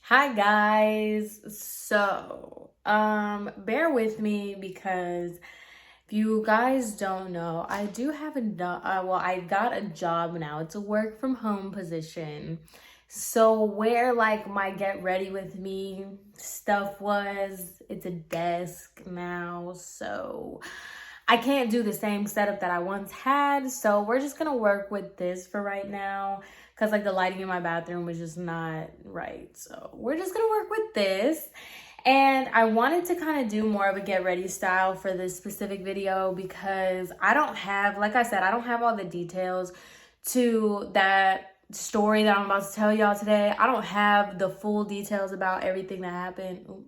Hi guys. Bear with me because if you guys don't know, I do have I got a job now. It's a work from home position. So where like my get ready with me stuff was, it's a desk now. So I can't do the same setup that I once had. So we're just gonna work with this for right now because like the lighting in my bathroom was just not right. So we're just gonna work with this. And I wanted to kind of do more of a get ready style for this specific video because I don't have, like I said, I don't have all the details to that story that I'm about to tell y'all today. I don't have the full details about everything that happened.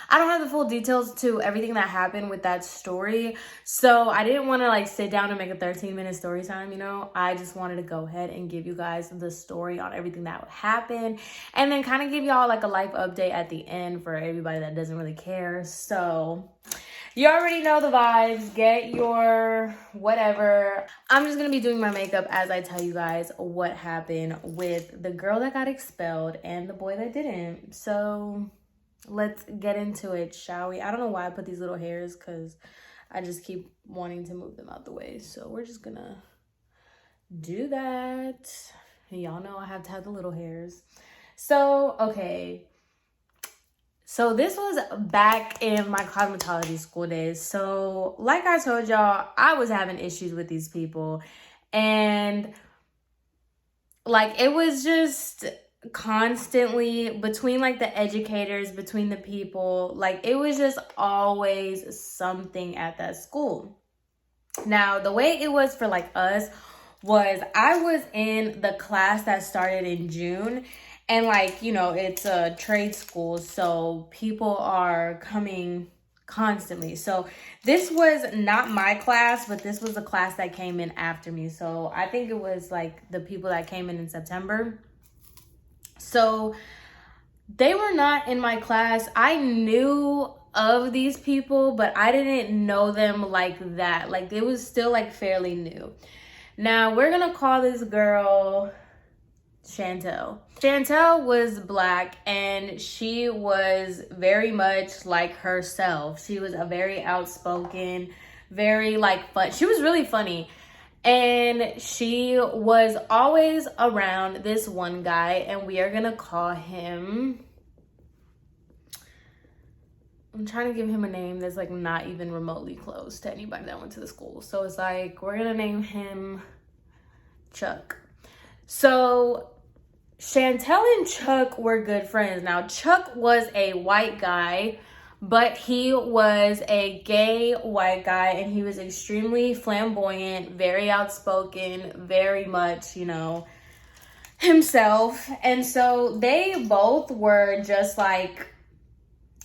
I don't have the full details to everything that happened with that story. So I didn't want to like sit down and make a 13-minute story time, you know. I just wanted to go ahead and give you guys the story on everything that would happen. And then kind of give y'all like a life update at the end for everybody that doesn't really care. So you already know the vibes. Get your whatever. I'm just going to be doing my makeup as I tell you guys what happened with the girl that got expelled and the boy that didn't. So let's get into it, shall we? I don't know why I put these little hairs because I just keep wanting to move them out the way. So we're just gonna do that. And y'all know I have to have the little hairs. So, okay. So this was back in my cosmetology school days. So like I told y'all, I was having issues with these people. And like it was just constantly between like the educators, between the people, like it was just always something at that school. Now the way it was for like us was I was in the class that started in June, and like, you know, it's a trade school, so people are coming constantly. So this was not my class, but this was the class that came in after me. So I think it was like the people that came in September. So they were not in my class. I knew of these people, but I didn't know them like that. Like it was still like fairly new. Now we're gonna call this girl Chantel. Chantel was Black and she was very much like herself. She was a very outspoken, very like fun. She was really funny. And she was always around this one guy, and we are gonna call him, I'm trying to give him a name that's like not even remotely close to anybody that went to the school. So it's like, we're gonna name him Chuck. So Chantel and Chuck were good friends. Now Chuck was a white guy, but he was a gay white guy, and he was extremely flamboyant, very outspoken, very much, you know, himself. And so they both were just like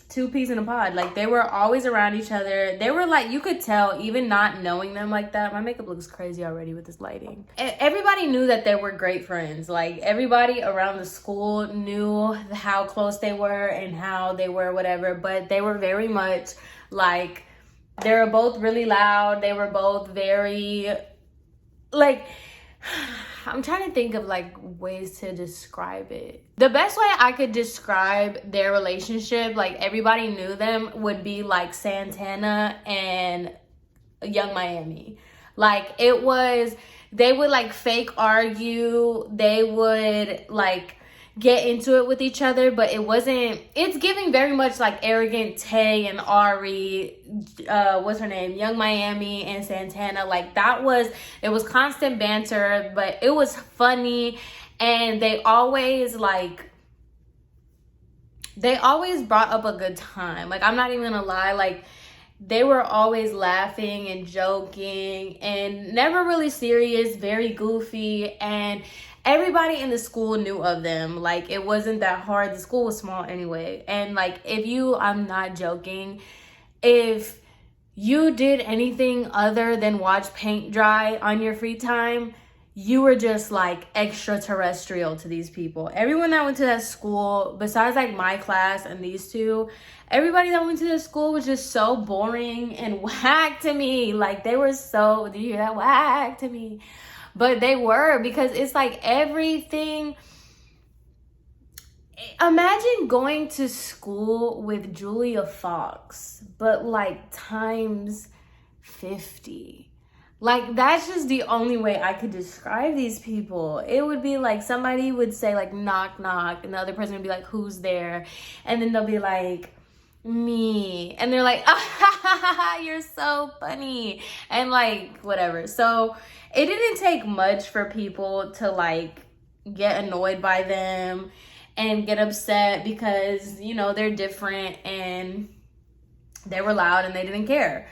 two peas in a pod. Like they were always around each other. They were like, you could tell, even not knowing them like that. My makeup looks crazy already with this lighting. Everybody knew that they were great friends. Like everybody around the school knew how close they were and how they were whatever, but they were very much like, they were both really loud. They were both very like, I'm trying to think of like ways to describe it. The best way I could describe their relationship, like everybody knew them, would be like Santana and Young Miami. Like it was, they would like fake argue. They would like get into it with each other, but it wasn't, it's giving very much like arrogant Tay and Ari, what's her name, Young Miami and Santana. Like that was, it was constant banter, but it was funny. And they always brought up a good time. Like I'm not even gonna lie, like they were always laughing and joking and never really serious, very goofy. And everybody in the school knew of them. Like it wasn't that hard. The school was small anyway. And like I'm not joking, if you did anything other than watch paint dry on your free time, you were just like extraterrestrial to these people. Everyone that went to that school, besides like my class and these two, everybody that went to this school was just so boring and whack to me. Like they were so, do you hear that? Whack to me. But they were, because it's like everything imagine going to school with Julia Fox, but like times 50. Like, that's just the only way I could describe these people. It would be like somebody would say like knock knock, and the other person would be like, who's there? And then they'll be like, me. And they're like, ah, you're so funny, and like whatever. So it didn't take much for people to like get annoyed by them and get upset because, you know, they're different and they were loud and they didn't care.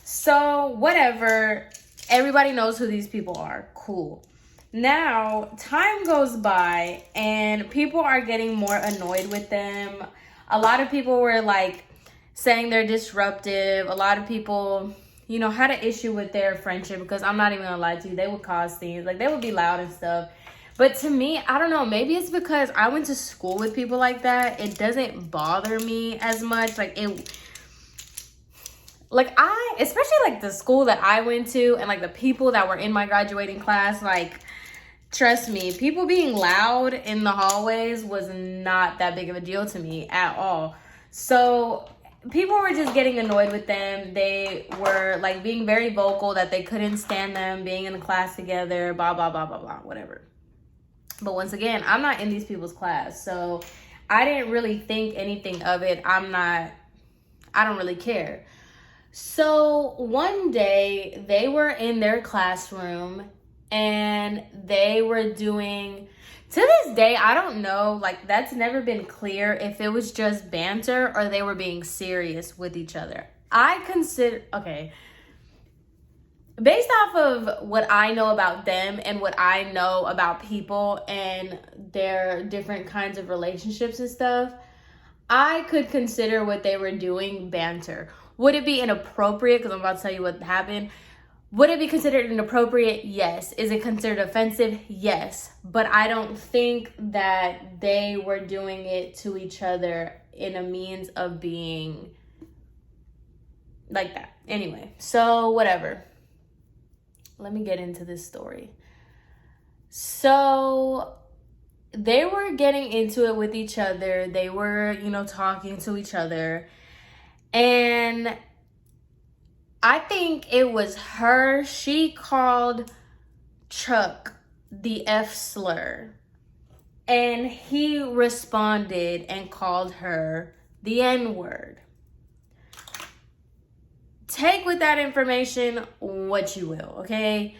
So whatever, everybody knows who these people are. Cool. Now time goes by and people are getting more annoyed with them. A lot of people were like saying they're disruptive. A lot of people, you know, had an issue with their friendship, because I'm not even gonna lie to you, they would cause things. Like, they would be loud and stuff. But to me, I don't know, maybe it's because I went to school with people like that. It doesn't bother me as much. Like, especially like the school that I went to and like the people that were in my graduating class, like, trust me, people being loud in the hallways was not that big of a deal to me at all. So people were just getting annoyed with them. They were like being very vocal that they couldn't stand them being in the class together, blah, blah, blah, blah, blah, whatever. But once again, I'm not in these people's class, so I didn't really think anything of it. I don't really care. So one day they were in their classroom and they were doing, to this day, I don't know, like, that's never been clear if it was just banter or they were being serious with each other. Okay, based off of what I know about them and what I know about people and their different kinds of relationships and stuff, I could consider what they were doing banter. Would it be inappropriate? Because I'm about to tell you what happened. Would it be considered inappropriate? Yes. Is it considered offensive? Yes. But I don't think that they were doing it to each other in a means of being like that. Anyway, so whatever. Let me get into this story. So they were getting into it with each other. They were, you know, talking to each other. And I think it was her. She called Chuck the F slur. And he responded and called her the N word. Take with that information what you will, okay?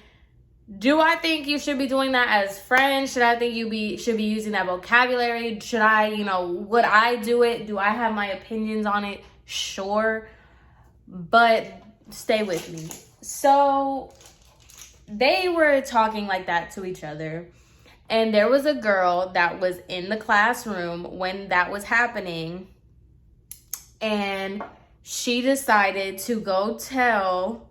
Do I think you should be doing that as friends? Should I think you should be using that vocabulary? Should I, you know, would I do it? Do I have my opinions on it? Sure. But stay with me. So they were talking like that to each other. And there was a girl that was in the classroom when that was happening. And she decided to go tell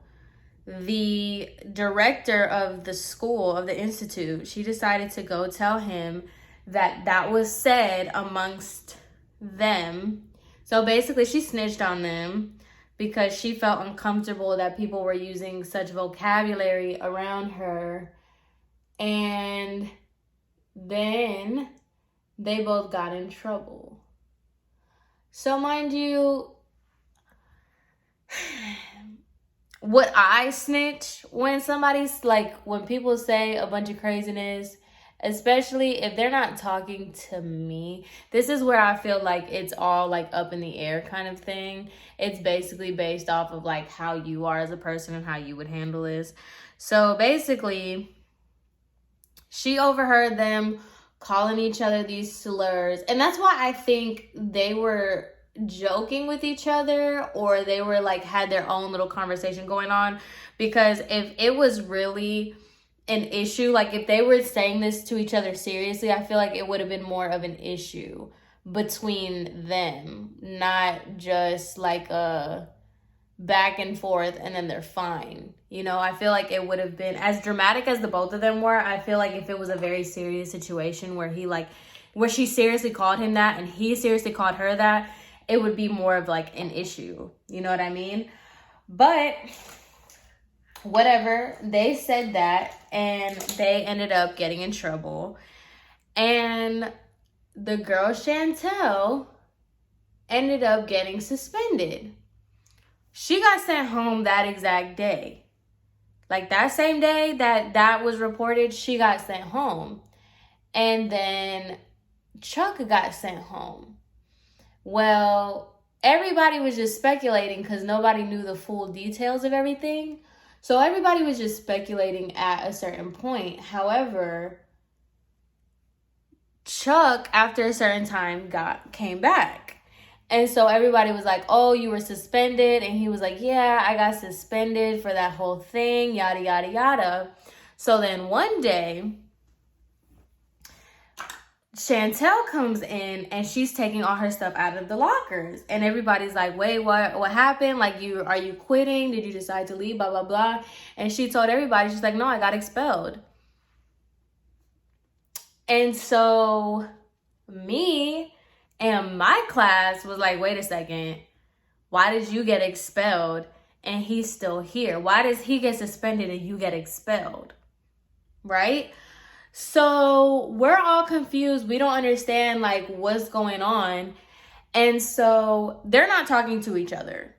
the director of the school, of the institute. She decided to go tell him that that was said amongst them. So basically she snitched on them because she felt uncomfortable that people were using such vocabulary around her. And then they both got in trouble. So mind you, would I snitch when somebody's like, when people say a bunch of craziness, especially if they're not talking to me? This is where I feel like it's all like up in the air kind of thing. It's basically based off of like how you are as a person and how you would handle this. So basically, she overheard them calling each other these slurs. And that's why I think they were joking with each other, or they were like had their own little conversation going on. Because if it was really an issue, like if they were saying this to each other seriously, I feel like it would have been more of an issue between them, not just like a back and forth and then they're fine. You know, I feel like it would have been, as dramatic as the both of them were, I feel like if it was a very serious situation where where she seriously called him that and he seriously called her that, it would be more of like an issue. You know what I mean? But whatever, they said that and they ended up getting in trouble. And the girl Chantel ended up getting suspended. She got sent home that exact day. Like that same day that was reported, she got sent home. And then Chuck got sent home. Well, everybody was just speculating because nobody knew the full details of everything. So everybody was just speculating at a certain point. However, Chuck, after a certain time, came back. And so everybody was like, oh, you were suspended. And he was like, yeah, I got suspended for that whole thing, yada, yada, yada. So then one day, Chantel comes in and she's taking all her stuff out of the lockers. And everybody's like, wait, what happened? Like, are you quitting? Did you decide to leave? Blah, blah, blah. And she told everybody, she's like, no, I got expelled. And so me and my class was like, wait a second, why did you get expelled and he's still here? Why does he get suspended and you get expelled? Right? So we're all confused. We don't understand like what's going on. And so they're not talking to each other.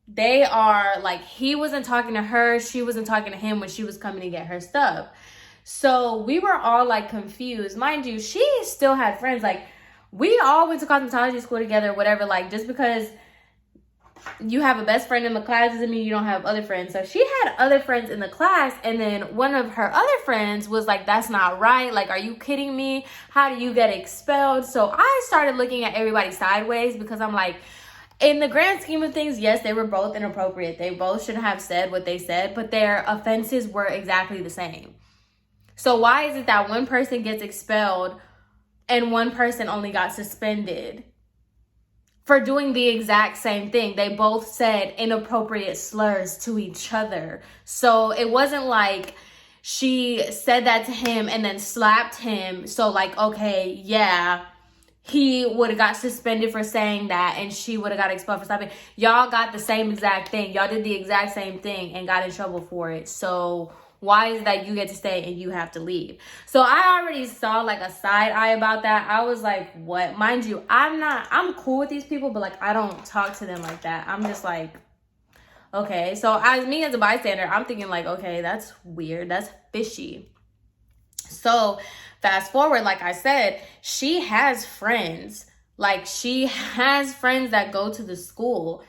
They are like, he wasn't talking to her. She wasn't talking to him when she was coming to get her stuff. So we were all like confused. Mind you, she still had friends. Like, we all went to cosmetology school together, whatever. Like, just because you have a best friend in the class doesn't mean you don't have other friends. So she had other friends in the class. And then one of her other friends was like, that's not right. Like, are you kidding me? How do you get expelled? So I started looking at everybody sideways because I'm like, in the grand scheme of things, yes, they were both inappropriate. They both should have said what they said, but their offenses were exactly the same. So why is it that one person gets expelled and one person only got suspended for doing the exact same thing? They both said inappropriate slurs to each other. So it wasn't like she said that to him and then slapped him. So like, okay, yeah, he would have got suspended for saying that and she would have got expelled for slapping. Y'all got the same exact thing. Y'all did the exact same thing and got in trouble for it. So why is it that you get to stay and you have to leave? So I already saw like a side eye about that. I was like, what? Mind you, I'm cool with these people, but like, I don't talk to them like that. I'm just like, okay. So as a bystander, I'm thinking like, okay, that's weird. That's fishy. So fast forward, like I said, she has friends. Like, she has friends that go to the school.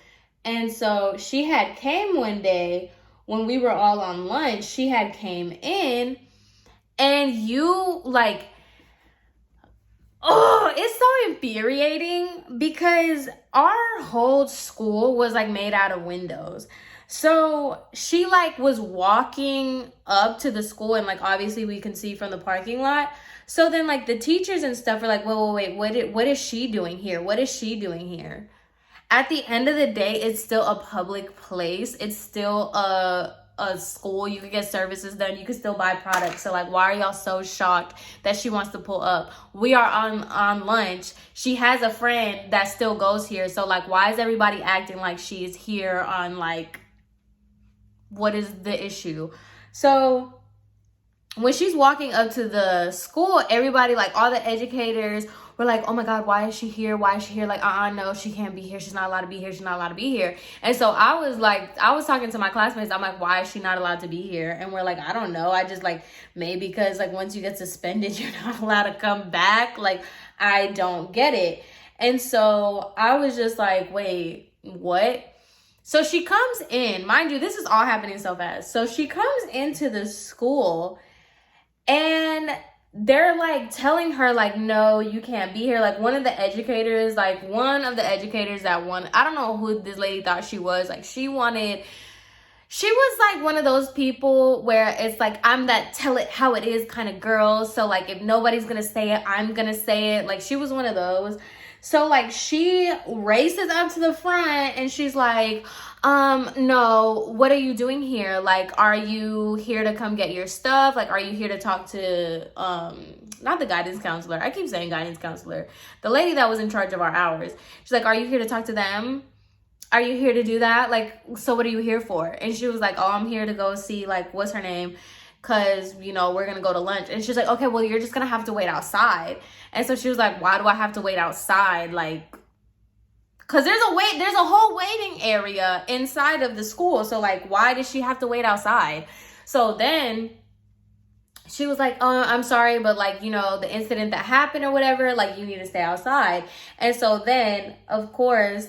And so she had came one day when we were all on lunch. She had came in and you like, oh, it's so infuriating because our whole school was like made out of windows. So she like was walking up to the school and like obviously we can see from the parking lot. So then like the teachers and stuff are like, wait, what is she doing here? What is she doing here? At the end of the day, it's still a public place. It's still a school. You can get services done. You can still buy products. So like, why are y'all so shocked that she wants to pull up? We are on lunch. She has a friend that still goes here. So like, why is everybody acting like she's here on like, what is the issue? So when she's walking up to the school, everybody, like all the educators were like, oh my God, why is she here? Why is she here? Like, no, she can't be here. She's not allowed to be here. She's not allowed to be here. And so I was talking to my classmates. I'm like, why is she not allowed to be here? And we're like, I don't know. I just like, maybe because like once you get suspended, you're not allowed to come back. Like, I don't get it. And so I was just like, wait, what? So she comes in, mind you, this is all happening so fast. So she comes into the school and they're like telling her like, no, you can't be here. Like one of the educators that I don't know who this lady thought she was. Like she was like one of those people where it's like, I'm that tell it how it is kind of girl. So like if nobody's gonna say it, I'm gonna say it. Like she was one of those. So like she races up to the front and she's like, no, what are you doing here? Like, are you here to come get your stuff? Like, are you here to talk to, not the guidance counselor. I keep saying guidance counselor. The lady that was in charge of our hours. She's like, are you here to talk to them? Are you here to do that? Like, so what are you here for? And she was like, oh, I'm here to go see, like, what's her name? because, you know, we're going to go to lunch. And she's like, okay, well, you're just going to have to wait outside. And so she was like, why do I have to wait outside? Like, because there's a whole waiting area inside of the school. So, like, why does she have to wait outside? So then she was like, oh, I'm sorry, but, like, you know, the incident that happened or whatever, like, you need to stay outside. And so then, of course,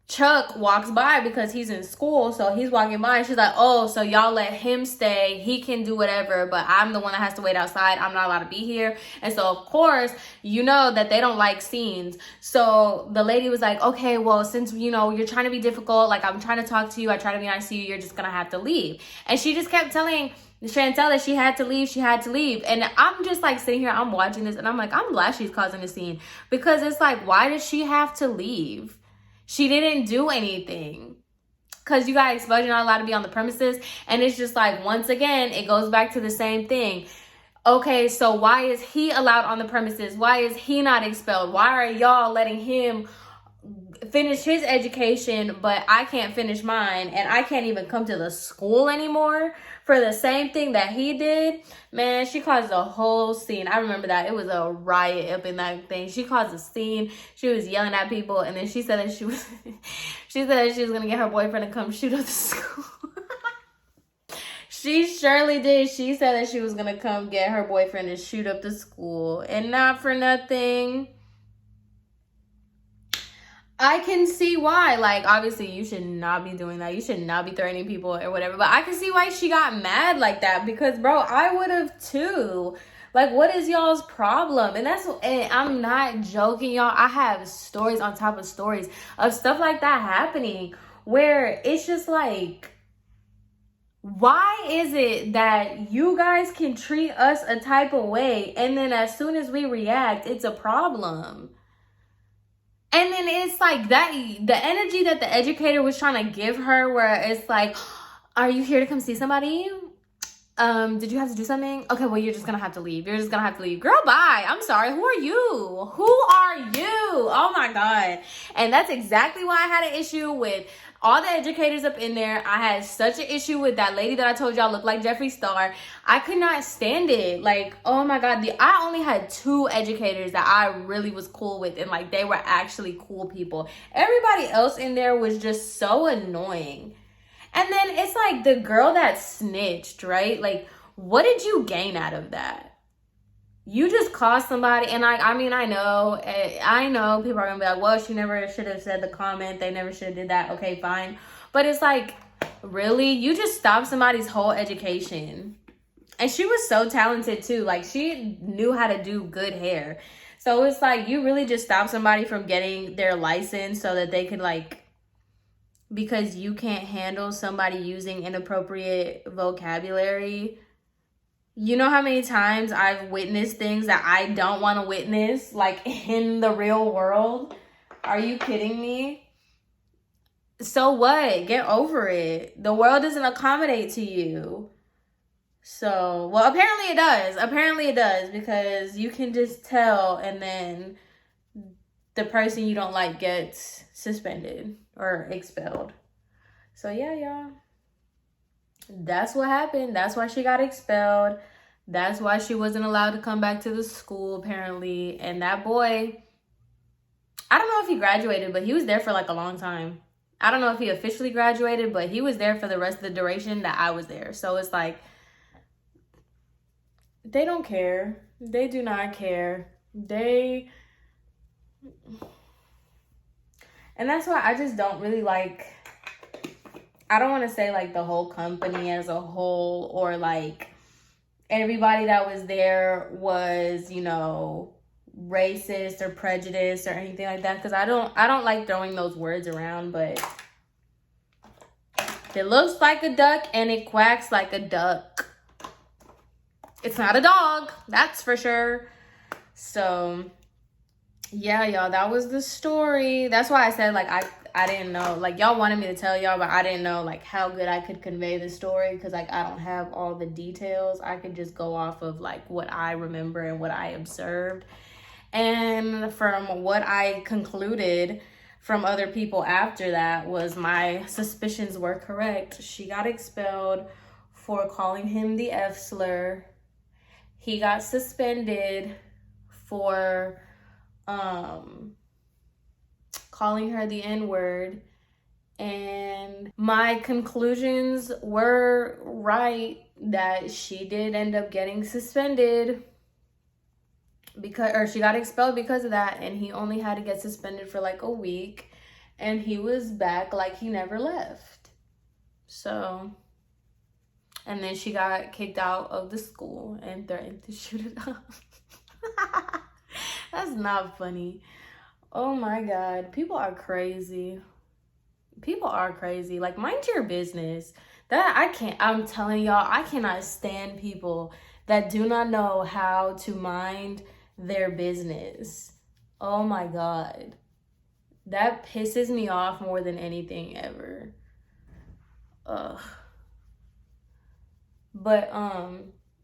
Chuck walks by because he's in school. So he's walking by and she's like, oh, so y'all let him stay. He can do whatever, but I'm the one that has to wait outside. I'm not allowed to be here. And so, of course, you know that they don't like scenes. So the lady was like, okay, well, since, you know, you're trying to be difficult, like, I'm trying to talk to you. I try to be nice to you. You're just going to have to leave. And she just kept telling Chantel that she had to leave. She had to leave. And I'm just like sitting here, I'm watching this and I'm like, I'm glad she's causing a scene, because it's like, why does she have to leave? She didn't do anything. Because you got expelled, you're not allowed to be on the premises. And it's just like, once again, it goes back to the same thing. Okay, so why is he allowed on the premises? Why is he not expelled? Why are y'all letting him finish his education, but I can't finish mine, and I can't even come to the school anymore for the same thing that he did? Man, she caused a whole scene. I remember that. It was a riot up in that thing. She caused a scene. She was yelling at people, and then she said that she was gonna get her boyfriend to come shoot up the school. She surely did. She said that she was gonna come get her boyfriend to shoot up the school, and not for nothing. I can see why. Like, obviously, you should not be doing that. You should not be threatening people or whatever. But I can see why she got mad like that. Because, bro, I would have too. Like, what is y'all's problem? And I'm not joking, y'all. I have stories on top of stories of stuff like that happening, where it's just like, why is it that you guys can treat us a type of way, and then as soon as we react, it's a problem? And then it's like that, the energy that the educator was trying to give her, where it's like, are you here to come see somebody? Did you have to do something? Okay, well, you're just gonna have to leave. You're just gonna have to leave. Girl, bye. I'm sorry. Who are you? Who are you? Oh my God. And that's exactly why I had an issue with all the educators up in there. I had such an issue with that lady that I told y'all looked like Jeffree Star. I could not stand it. Like, oh my God. I only had 2 educators that I really was cool with, and like, they were actually cool people. Everybody else in there was just so annoying. And then it's like the girl that snitched, right? Like, what did you gain out of that? You just caused somebody, and I know people are gonna be like, well, she never should have said the comment. They never should have did that. Okay, fine. But it's like, really? You just stopped somebody's whole education. And she was so talented too. Like, she knew how to do good hair. So it's like, you really just stopped somebody from getting their license so that they could, like, because you can't handle somebody using inappropriate vocabulary. You know how many times I've witnessed things that I don't want to witness, like, in the real world? Are you kidding me? So what? Get over it. The world doesn't accommodate to you. So, well, apparently it does. Apparently it does, because you can just tell, and then the person you don't like gets suspended or expelled. So yeah, y'all, that's what happened. That's why she got expelled. That's why she wasn't allowed to come back to the school, apparently. And that boy, I don't know if he graduated, but he was there for like a long time. I don't know if he officially graduated, but he was there for the rest of the duration that I was there. So it's like, they don't care. They do not care. And that's why I just don't really like, I don't want to say like the whole company as a whole, or like everybody that was there was, you know, racist or prejudiced or anything like that, because I don't like throwing those words around. But it looks like a duck and it quacks like a duck. It's not a dog, that's for sure. So yeah, y'all, that was the story. That's why I said, like, I didn't know, like, y'all wanted me to tell y'all, but I didn't know, like, how good I could convey the story, because, like, I don't have all the details. I could just go off of, like, what I remember and what I observed. And from what I concluded from other people after that was my suspicions were correct. She got expelled for calling him the F slur. He got suspended for calling her the N-word. And my conclusions were right, that she did end up getting suspended she got expelled because of that, and he only had to get suspended for like a week, and he was back like he never left. So, and then she got kicked out of the school and threatened to shoot it up. That's not funny. Oh my God, people are crazy. People are crazy. Like, mind your business. I'm telling y'all, I cannot stand people that do not know how to mind their business. Oh my God. That pisses me off more than anything ever. Ugh. But,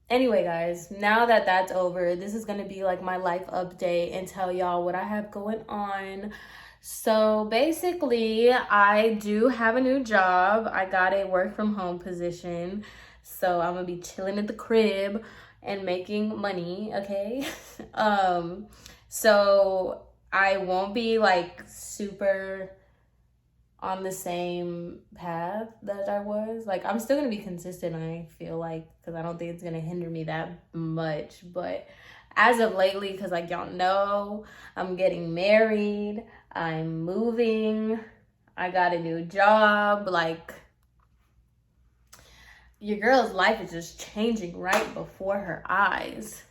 anyway, guys, now that that's over, this is gonna be like my life update and tell y'all what I have going on. So basically, I do have a new job. I got a work from home position. So I'm gonna be chilling at the crib and making money, okay? So I won't be like super on the same path that I was. Like, I'm still gonna be consistent, I feel like, because I don't think it's gonna hinder me that much. But as of lately, because like y'all know, I'm getting married, I'm moving, I got a new job. Like, your girl's life is just changing right before her eyes.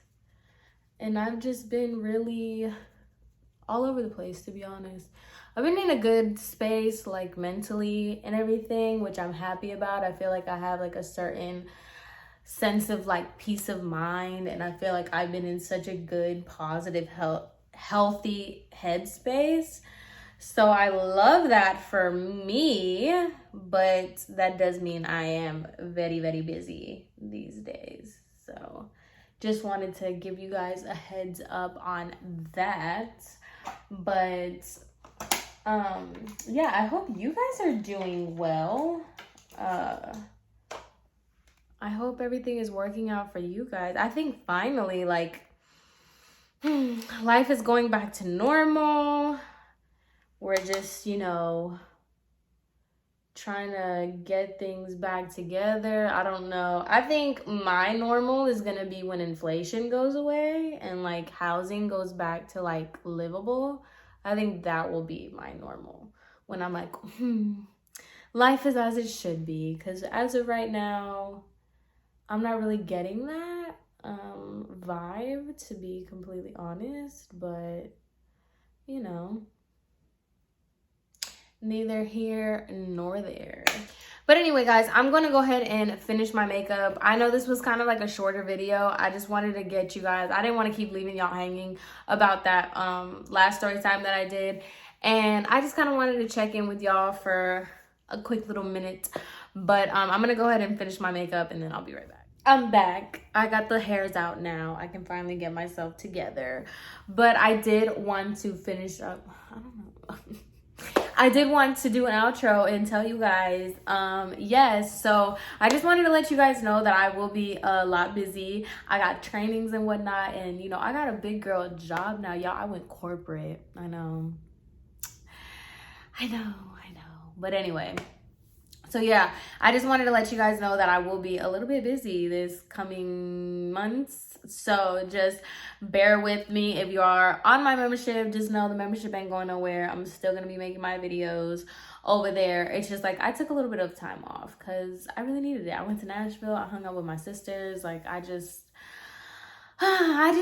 And I've just been really all over the place, to be honest. I've been in a good space, like mentally and everything, which I'm happy about. I feel like I have like a certain sense of like peace of mind, and I feel like I've been in such a good, positive, healthy headspace. So I love that for me, but that does mean I am very, very busy these days. So just wanted to give you guys a heads up on that. But yeah, I hope you guys are doing well. I hope everything is working out for you guys. I think finally, like, life is going back to normal. We're just, you know, trying to get things back together. I don't know. I think my normal is going to be when inflation goes away and like housing goes back to like livable. I think that will be my normal, when I'm like, life is as it should be. Because as of right now, I'm not really getting that vibe, to be completely honest. But, you know, neither here nor there. But anyway, guys, I'm going to go ahead and finish my makeup. I know this was kind of like a shorter video. I just wanted to get you guys, I didn't want to keep leaving y'all hanging about that last story time that I did. And I just kind of wanted to check in with y'all for a quick little minute. But I'm going to go ahead and finish my makeup, and then I'll be right back. I'm back. I got the hairs out now. I can finally get myself together. But I did want to finish up. I don't know. I did want to do an outro and tell you guys, yes, so I just wanted to let you guys know that I will be a lot busy. I got trainings and whatnot, and, you know, I got a big girl job now, y'all. I went corporate. I know. But anyway, so yeah, I just wanted to let you guys know that I will be a little bit busy this coming months. So just bear with me. If you are on my membership, just know the membership ain't going nowhere. I'm still going to be making my videos over there. It's just like I took a little bit of time off because I really needed it. I went to Nashville. I hung out with my sisters. Like, I just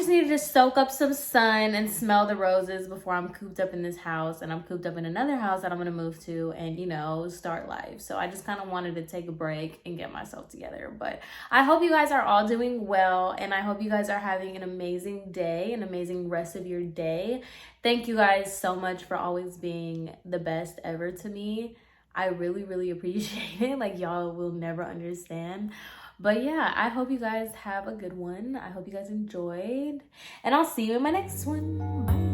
needed to soak up some sun and smell the roses before I'm cooped up in this house, and I'm cooped up in another house that I'm gonna move to and, you know, start life. So I just kind of wanted to take a break and get myself together. But I hope you guys are all doing well, and I hope you guys are having an amazing day, an amazing rest of your day. Thank you guys so much for always being the best ever to me. I really, really appreciate it. Like, y'all will never understand. But yeah, I hope you guys have a good one. I hope you guys enjoyed. And I'll see you in my next one. Bye.